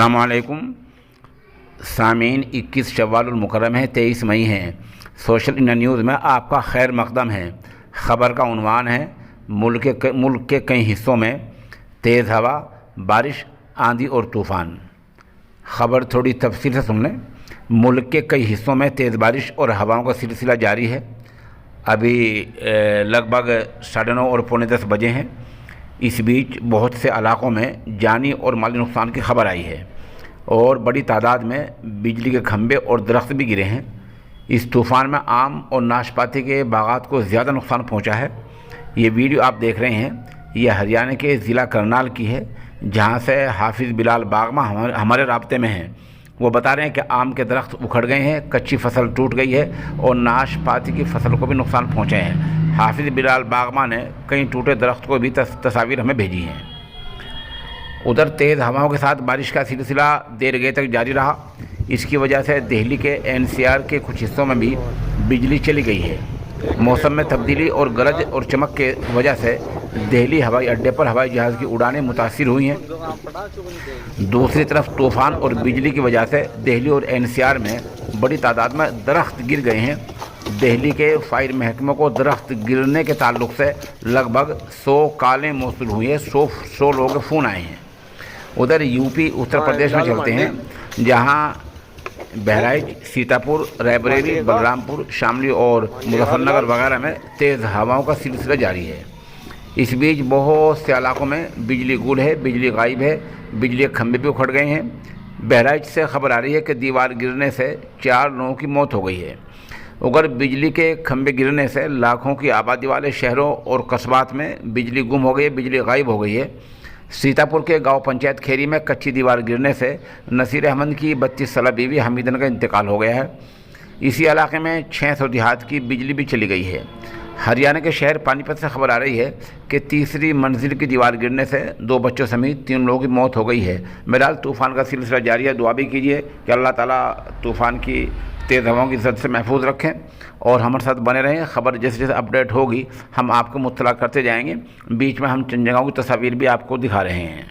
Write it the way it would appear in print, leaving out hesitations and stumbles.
अस्सलामुअलैकुम सामीन। 21 शव्वाल मुकर्रम है, 23 मई है। सोशल इंडिया न्यूज़ में आपका खैर मकदम है। ख़बर का उन्वान है मुल्क के कई हिस्सों में तेज़ हवा, बारिश, आंधी और तूफ़ान। ख़बर थोड़ी तफसील से सुन लें। मुल्क के कई हिस्सों में तेज़ बारिश और हवाओं का सिलसिला जारी है। अभी लगभग 9:30 और 9:45 बजे हैं। इस बीच बहुत से इलाकों में जानी और माली नुकसान की खबर आई है और बड़ी तादाद में बिजली के खंभे और दरख्त भी गिरे हैं। इस तूफ़ान में आम और नाशपाती के बागात को ज़्यादा नुकसान पहुंचा है। ये वीडियो आप देख रहे हैं, यह हरियाणा के ज़िला करनाल की है, जहां से हाफिज़ बिलाल बागमा हमारे राब्ते में हैं। वो बता रहे हैं कि आम के दरख्त उखड़ गए हैं, कच्ची फसल टूट गई है और नाशपाती की फसल को भी नुकसान पहुँचे हैं। हाफिज़ बिलाल बागमा ने कई टूटे दरख्त को भी तस्वीर हमें भेजी हैं। उधर तेज़ हवाओं के साथ बारिश का सिलसिला देर गए तक जारी रहा। इसकी वजह से दिल्ली के एनसीआर के कुछ हिस्सों में भी बिजली चली गई है। मौसम में तब्दीली और गरज और चमक के वजह से दिल्ली हवाई अड्डे पर हवाई जहाज़ की उड़ानें मुतासिर हुई हैं। दूसरी तरफ तूफ़ान और बिजली की वजह से दिल्ली और एनसीआर में बड़ी तादाद में दरख्त गिर गए हैं। दिल्ली के फायर महकमे को दरख्त गिरने के ताल्लुक से लगभग 100 कॉलें मौसूल हुई है। 100 लोगों के फ़ोन आए हैं। उधर यूपी उत्तर प्रदेश में चलते हैं, जहां बहराइच, सीतापुर, रायबरेली, बलरामपुर, शामली और मुजफ्फरनगर वगैरह में तेज़ हवाओं का सिलसिला जारी है। इस बीच बहुत से इलाकों में बिजली गुल है, बिजली गायब है, बिजली के खंभे भी उखड़ गए हैं। बहराइच से खबर आ रही है कि दीवार गिरने से 4 लोगों की मौत हो गई है। उधर बिजली के खंभे गिरने से लाखों की आबादी वाले शहरों और कस्बात में बिजली गुम हो गई है, बिजली गायब हो गई है। सीतापुर के गांव पंचायत खेरी में कच्ची दीवार गिरने से नसीर अहमद की 32 साला बीवी हमीदन का इंतकाल हो गया है। इसी इलाके में 600 देहात की बिजली भी चली गई है। हरियाणा के शहर पानीपत से खबर आ रही है कि तीसरी मंजिल की दीवार गिरने से 2 बच्चों समेत 3 लोगों की मौत हो गई है। बहरहाल तूफ़ान का सिलसिला जारी है। दुआ भी कीजिए कि अल्लाह ताला तूफ़ान की तेज़ हवाओं की जद से महफूज रखें और हमारे साथ बने रहें। ख़बर जैसे जैसे अपडेट होगी हम आपको मुत्तला करते जाएंगे। बीच में हम चंद जगहों की तस्वीर भी आपको दिखा रहे हैं।